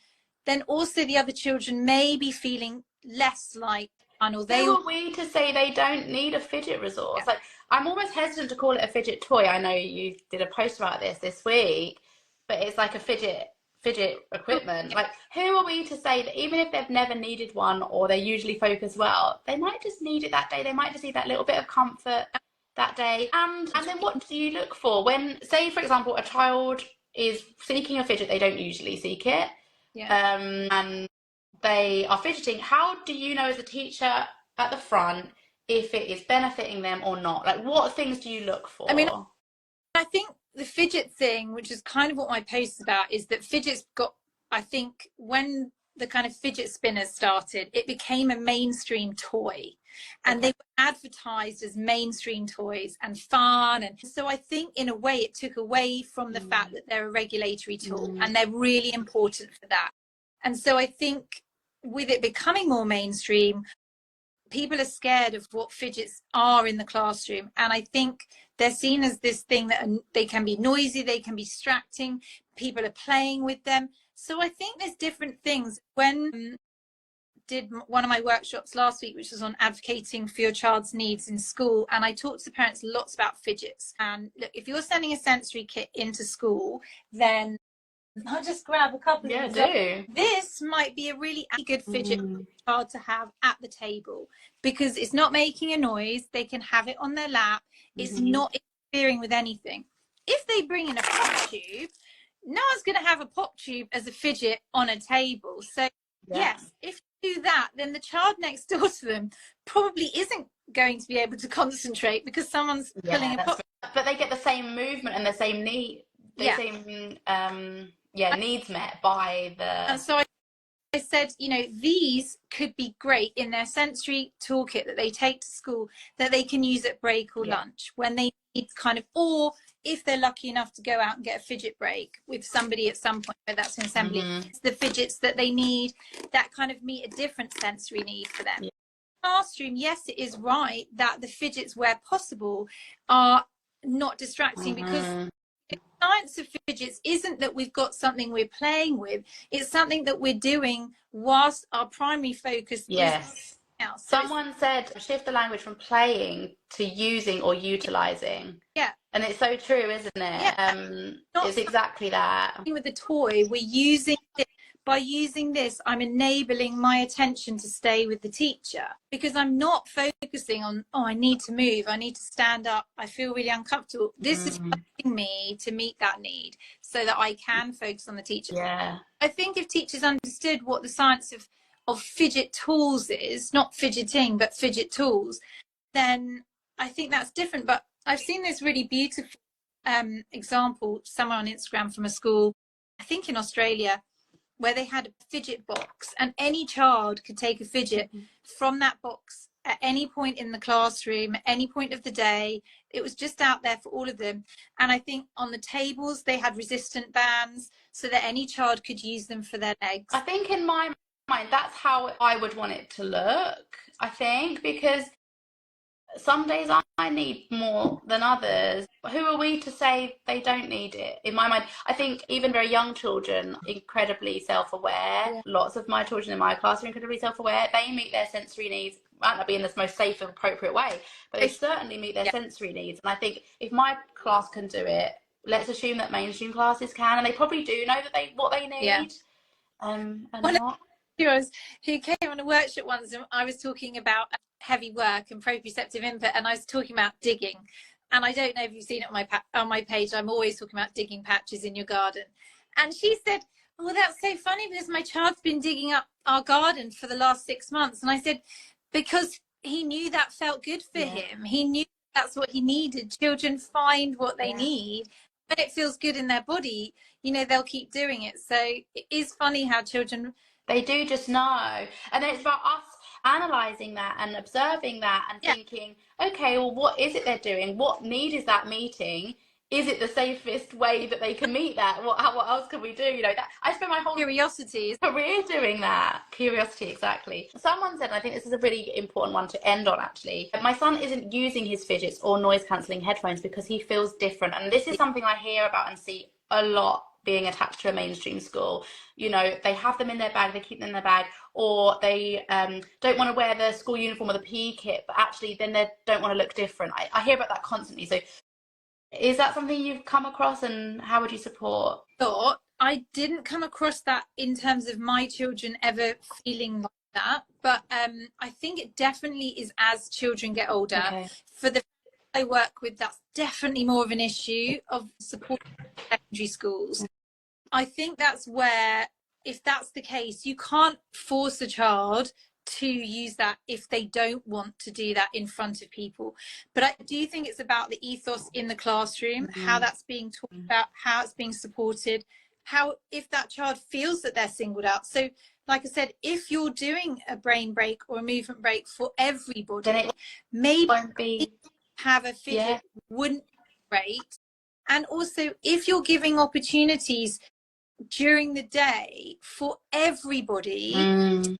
S2: then also the other children may be feeling less like fun, or
S1: who are we to say they don't need a fidget resource? Like, I'm almost hesitant to call it a fidget toy. I know you did a post about this week, but it's like a fidget equipment. Like, who are we to say that even if they've never needed one, or they usually focus well, they might just need it that day. They might just need that little bit of comfort that day. And then what do you look for when, say, for example, a child is seeking a fidget? They don't usually seek it. And they are fidgeting. How do you know as a teacher at the front if it is benefiting them or not? Like, what things do you look for?
S2: I mean, I think the fidget thing, which is kind of what my post is about, is that fidgets got, I think when the kind of fidget spinners started, it became a mainstream toy, and they were advertised as mainstream toys and fun. And so I think in a way it took away from the fact that they're a regulatory tool, and they're really important for that. And so I think with it becoming more mainstream, people are scared of what fidgets are in the classroom, and I think they're seen as this thing that they can be noisy, they can be distracting, people are playing with them. So I think there's different things. When did one of my workshops last week, which was on advocating for your child's needs in school, and I talked to parents lots about fidgets. And look, if you're sending a sensory kit into school, then I'll just grab a couple of
S1: do.
S2: This might be a really good fidget for the child to have at the table, because it's not making a noise. They can have it on their lap. It's not interfering with anything. If they bring in a pop tube, no one's going to have a pop tube as a fidget on a table. So yes, if you do that, then the child next door to them probably isn't going to be able to concentrate because someone's pulling a pop.
S1: But they get the same movement and the same need, same needs met by the.
S2: And so I said, you know, these could be great in their sensory toolkit that they take to school, that they can use at break or lunch when they need kind of, or if they're lucky enough to go out and get a fidget break with somebody at some point, whether that's an assembly, it's the fidgets that they need that kind of meet a different sensory need for them. Classroom, yes, it is right that the fidgets, where possible, are not distracting, because the science of fidgets isn't that we've got something we're playing with, it's something that we're doing whilst our primary focus is now. So
S1: someone said shift the language from playing to using or utilizing. And it's so true, isn't it? It's exactly that.
S2: With the toy, we're using it. By using this, I'm enabling my attention to stay with the teacher, because I'm not focusing on, oh, I need to move, I need to stand up, I feel really uncomfortable. This is helping me to meet that need so that I can focus on the teacher. I think if teachers understood what the science of fidget tools is, not fidgeting, but fidget tools, then I think that's different. But I've seen this really beautiful example somewhere on Instagram from a school, I think in Australia, where they had a fidget box, and any child could take a fidget from that box at any point in the classroom, at any point of the day. It was just out there for all of them. And I think on the tables they had resistant bands so that any child could use them for their legs.
S1: I think in my mind that's how I would want it to look, I think, because some days I need more than others. Who are we to say they don't need it? In my mind, I think even very young children, incredibly self-aware. Lots of my children in my class are incredibly self-aware. They meet their sensory needs, might not be in the most safe and appropriate way, but they certainly meet their sensory needs. And I think if my class can do it, let's assume that mainstream classes can, and they probably do know that what they need. And not.
S2: Who came on a workshop once, and I was talking about heavy work and proprioceptive input, and I was talking about digging. And I don't know if you've seen it on my page, I'm always talking about digging patches in your garden. And she said, oh, that's so funny, because my child's been digging up our garden for the last 6 months. And I said, because he knew that felt good for him. He knew that's what he needed. Children find what they need. When it feels good in their body, you know, they'll keep doing it. So it is funny how children,
S1: they do just know. And it's about us analysing that and observing that and thinking, okay, well, what is it they're doing? What need is that meeting? Is it the safest way that they can meet that? What else can we do? You know, that I spend my whole
S2: curiosity
S1: career doing that. Curiosity, exactly. Someone said, I think this is a really important one to end on, actually. My son isn't using his fidgets or noise-cancelling headphones because he feels different. And this is something I hear about and see a lot being attached to a mainstream school. You know, they have them in their bag, they keep them in their bag, or they don't want to wear the school uniform or the PE kit, but actually then they don't want to look different. I hear about that constantly. So is that something you've come across, and how would you support?
S2: I didn't come across that in terms of my children ever feeling like that, but I think it definitely is as children get older. For the I work with, that's definitely more of an issue of support secondary schools. I think that's where, if that's the case, you can't force a child to use that if they don't want to do that in front of people. But I do think it's about the ethos in the classroom, how that's being talked about, how it's being supported, how if that child feels that they're singled out. So like I said, if you're doing a brain break or a movement break for everybody, maybe have a fidget wouldn't be great. And also, if you're giving opportunities during the day for everybody,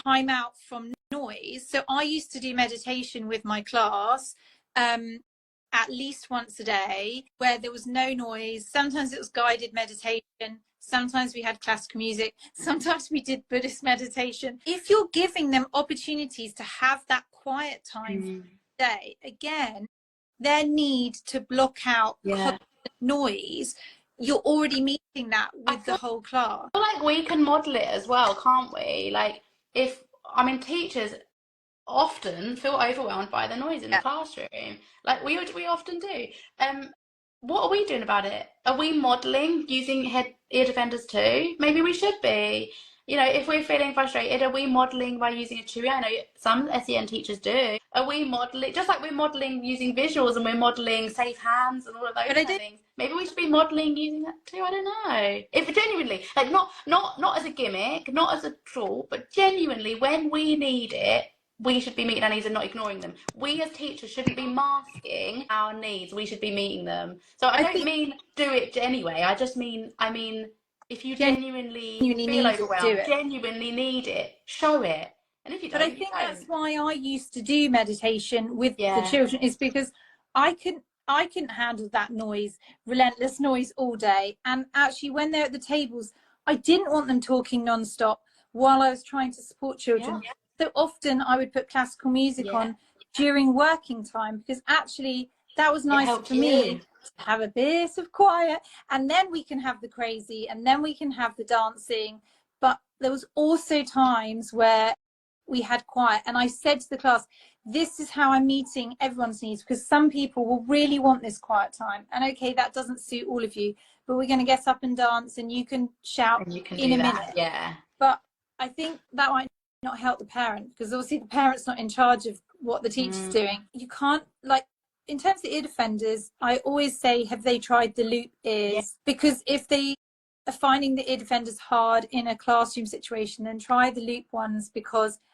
S2: time out from noise. So I used to do meditation with my class at least once a day where there was no noise. Sometimes it was guided meditation. Sometimes we had classical music. Sometimes we did Buddhist meditation. If you're giving them opportunities to have that quiet time for the day, again, their need to block out constant noise, you're already meeting that with the whole class.
S1: I feel like we can model it as well, can't we? Like, teachers often feel overwhelmed by the noise in the classroom. Like we often do. What are we doing about it? Are we modelling using ear defenders too? Maybe we should be. You know, if we're feeling frustrated, are we modelling by using a Chewy? I know some SEN teachers do. Are we modelling, just like we're modelling using visuals and we're modelling safe hands and all of those kind of things? Maybe we should be modelling using that too. I don't know. If genuinely, like not as a gimmick, not as a tool, but genuinely when we need it, we should be meeting our needs and not ignoring them. We as teachers shouldn't be masking our needs. We should be meeting them. So I don't mean do it anyway. I mean, if you genuinely feel overwhelmed, genuinely need it, show it. And if you don't,
S2: but I think that's why I used to do meditation with the children, is because I couldn't handle that noise, relentless noise all day. And actually, when they're at the tables, I didn't want them talking non-stop while I was trying to support children. So often I would put classical music on during working time, because actually that was nice for me to have a bit of quiet, and then we can have the crazy, and then we can have the dancing. But there was also times where we had quiet, and I said to the class, this is how I'm meeting everyone's needs, because some people will really want this quiet time, and okay, that doesn't suit all of you, but we're going to get up and dance, and you can shout in a minute. But I think that might not help the parent, because obviously the parent's not in charge of what the teacher's doing. You can't, like, in terms of ear defenders, I always say, have they tried the loop ears? Because if they are finding the ear defenders hard in a classroom situation, then try the loop ones,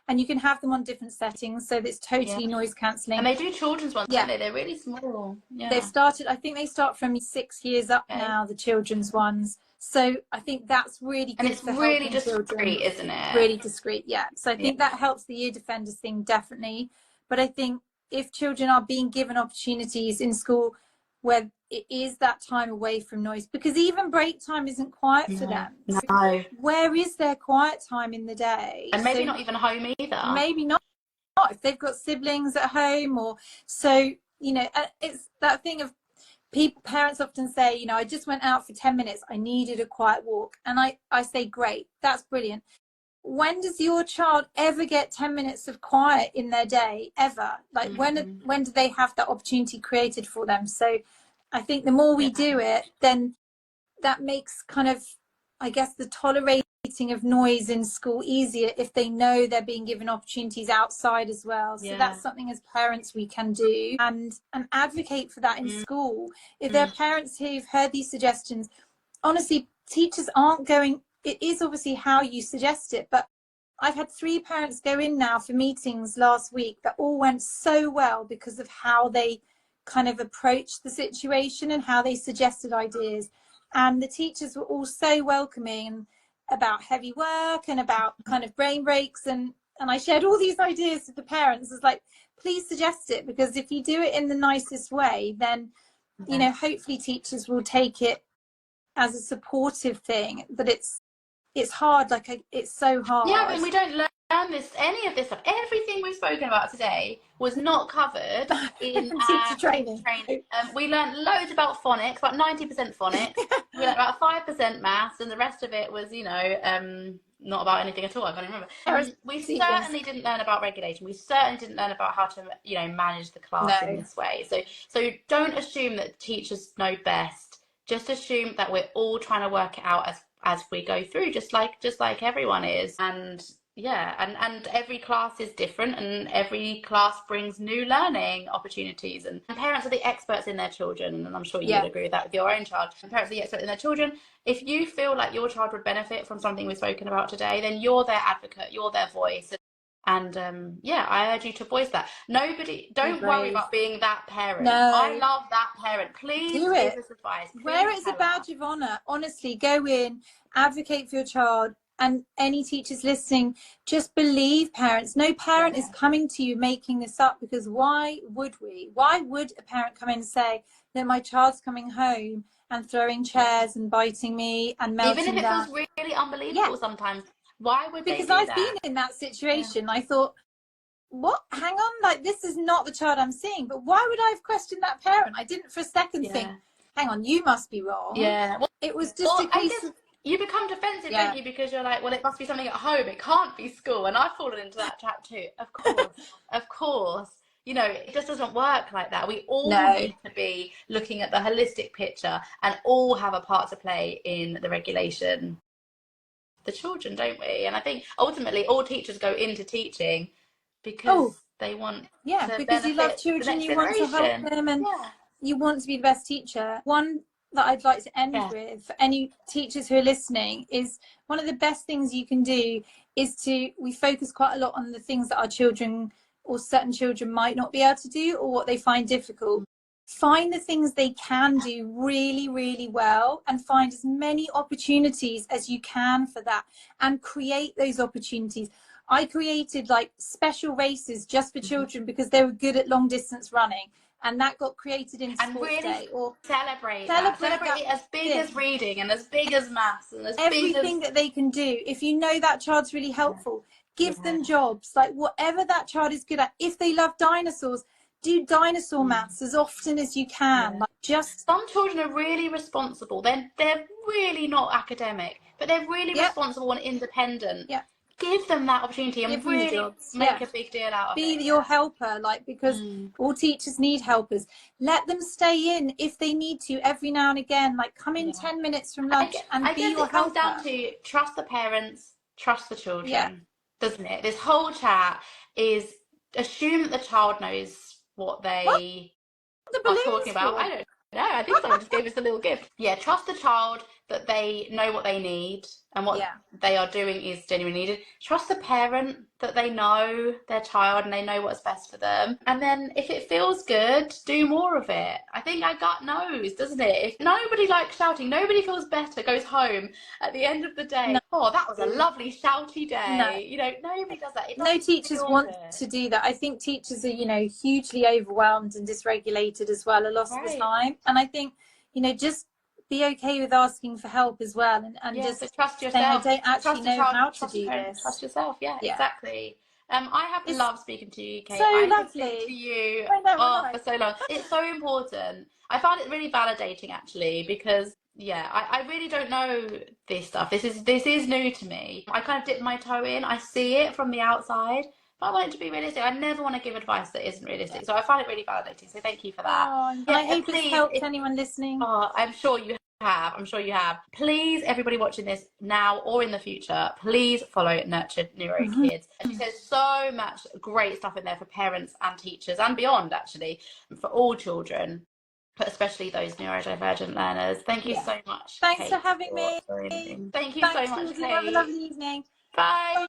S2: and you can have them on different settings, so that's totally noise cancelling.
S1: And they do children's ones, don't they? They're really small.
S2: They've started, I think they start from 6 years up now, the children's ones. So I think that's really good.
S1: And it's really discreet, isn't it?
S2: Really discreet, So I think that helps the ear defenders thing, definitely. But I think if children are being given opportunities in school where it is that time away from noise, because even break time isn't quiet for them.
S1: No.
S2: Where is their quiet time in the day?
S1: And maybe not even home either.
S2: Maybe not if they've got siblings at home, or so, you know, it's that thing of parents often say, you know, I just went out for 10 minutes, I needed a quiet walk. And I say, great, that's brilliant. When does your child ever get 10 minutes of quiet in their day, ever? Like, when do they have that opportunity created for them? So I think the more we do it, then that makes kind of, I guess, the tolerating of noise in school easier if they know they're being given opportunities outside as well. So that's something as parents we can do, and advocate for that in school. If there are parents who've heard these suggestions, honestly, teachers aren't going, it is obviously how you suggest it, but I've had 3 parents go in now for meetings last week that all went so well because of how they kind of approached the situation and how they suggested ideas. And the teachers were all so welcoming about heavy work and about kind of brain breaks. And I shared all these ideas with the parents. It's like, please suggest it, because if you do it in the nicest way, then, you know, hopefully teachers will take it as a supportive thing. But it's hard, like it's so hard.
S1: Yeah, but we don't learn any of this stuff. Everything we've spoken about today was not covered in
S2: teacher training.
S1: We learned loads about phonics, about 90% phonics. We learned about 5% maths, and the rest of it was, you know, not about anything at all. I can't remember. We certainly didn't learn about regulation. We certainly didn't learn about how to, you know, manage the class in this way. So don't assume that teachers know best. Just assume that we're all trying to work it out as we go through, just like everyone is. And yeah, and every class is different, and every class brings new learning opportunities, and parents are the experts in their children, and I'm sure you would
S2: Yeah,
S1: agree with that with your own child. And parents are the experts in their children. If you feel like your child would benefit from something we've spoken about today, then you're their advocate, you're their voice. And yeah, I urge you to voice that. Nobody,
S2: be
S1: don't worry
S2: brave.
S1: about being that parent. I
S2: No,
S1: love that parent. Please
S2: do
S1: give
S2: it.
S1: us advice.
S2: Wear
S1: Please
S2: it as a
S1: tell us.
S2: badge of honor. Honestly, go in, advocate for your child. And any teachers listening, just believe parents. No parent is
S1: Yeah.
S2: coming to you making this up, because why would we? Why would a parent come in and say that my child's coming home and throwing
S1: Yeah.
S2: chairs and biting me and
S1: Even if
S2: melting
S1: it feels
S2: down?
S1: really
S2: Yeah,
S1: unbelievable sometimes, why would they
S2: because
S1: do
S2: I've been
S1: that?
S2: in that
S1: Yeah.
S2: situation. I thought, what? Hang on, like, this is not the child I'm seeing. But why would I have questioned that parent? I didn't for a second think,
S1: Yeah.
S2: hang on, you must be wrong.
S1: Yeah. Well,
S2: It was just a
S1: or I
S2: case
S1: guess
S2: of,
S1: you become defensive, don't
S2: yeah,
S1: you? Because you're like, well, it must be something at home. It can't be school. And I've fallen into that trap too. Of course. Of course. You know, it just doesn't work like that. We all
S2: no.
S1: need to be looking at the holistic picture and all have a part to play in the regulation of the children, don't we? And I think ultimately all teachers go into teaching
S2: Oh,
S1: because they want
S2: yeah,
S1: to
S2: because you love
S1: benefit the
S2: children,
S1: next
S2: you want to help
S1: generation.
S2: them, and
S1: Yeah.
S2: you want to be the best teacher. One that I'd like to end
S1: Yeah.
S2: with for any teachers who are listening is, one of the best things you can do is we focus quite a lot on the things that our children or certain children might not be able to do, or what they find difficult. Find the things they can do really, really well, and find as many opportunities as you can for that, and create those opportunities. I created like special races just for children because they were good at long distance running, and that got created into
S1: And
S2: sports
S1: really
S2: day. Or
S1: celebrate that.
S2: celebrate
S1: Celebrate
S2: that
S1: it as big as
S2: thing,
S1: reading and as big as maths and as big as
S2: everything that they can do. If you know that child's really helpful, give
S1: yeah.
S2: them jobs, like whatever that child is good at. If they love dinosaurs, do dinosaur
S1: Mm,
S2: maths as often as you can.
S1: yeah.
S2: Like, just,
S1: Some children are really responsible. They're really not academic, but they're really
S2: yep,
S1: responsible and independent.
S2: yep,
S1: Give them that opportunity
S2: give
S1: and
S2: them the
S1: really
S2: jobs.
S1: make
S2: Yeah,
S1: a big deal out of
S2: be
S1: it.
S2: your
S1: Yeah.
S2: helper, like, because
S1: Mm.
S2: all teachers need helpers. Let them stay in if they need to every now and again, like come in
S1: Yeah.
S2: 10 minutes from lunch and
S1: I
S2: be
S1: guess
S2: your
S1: it comes down
S2: helper.
S1: to trust the parents, trust the
S2: Yeah,
S1: children, doesn't it? This whole chat is assume that the child knows what
S2: what
S1: they
S2: the
S1: are talking
S2: balloons
S1: about. I
S2: for?
S1: don't know. I think someone just gave us a little gift. Yeah, trust the child that they know what they need and what
S2: Yeah,
S1: they are doing is genuinely needed. Trust the parent that they know their child and they know what's best for them. And then if it feels good, do more of it. I think our gut knows, doesn't it? If nobody likes shouting, nobody feels better, goes home at the end of the
S2: no,
S1: day. Oh, that was a lovely shouty
S2: no.
S1: day. You know, nobody does that. It
S2: No
S1: doesn't
S2: teachers
S1: feel
S2: want
S1: good.
S2: to do that. I think teachers are, hugely overwhelmed and dysregulated as well a lot of the
S1: Right.
S2: time. And I think, just be okay with asking for help as well, and
S1: Yeah, so
S2: just
S1: trust
S2: saying, I
S1: yourself,
S2: don't actually
S1: trust the
S2: know
S1: child,
S2: how to
S1: trust the
S2: do
S1: parent, and trust
S2: this.
S1: yourself. Yeah,
S2: Yeah.
S1: exactly. I have
S2: It's
S1: loved speaking to you, Kate.
S2: so
S1: I could speak to
S2: lovely.
S1: you
S2: I know,
S1: for so long. It's so important. I found it really validating actually because yeah, I really don't know this stuff. This is new to me. I kind of dip my toe in. I see it from the outside, but I want it to be realistic. I never want to give advice that isn't realistic. So I find it really validating. So thank you for that.
S2: Oh, and
S1: Yeah,
S2: I hope it's
S1: please,
S2: helped anyone listening.
S1: oh, I'm sure you have. I'm sure you have. Please, everybody watching this now or in the future, please follow Nurtured Neuro Kids. She says so much great stuff in there for parents and teachers and beyond, actually, for all children, but especially those neurodivergent learners. Thank you
S2: Yeah.
S1: so much,
S2: Thanks for
S1: Kate,
S2: having
S1: for
S2: me.
S1: joining. Thank you so
S2: Thanks,
S1: much,
S2: Georgie. Have a lovely
S1: Kate.
S2: evening.
S1: Bye.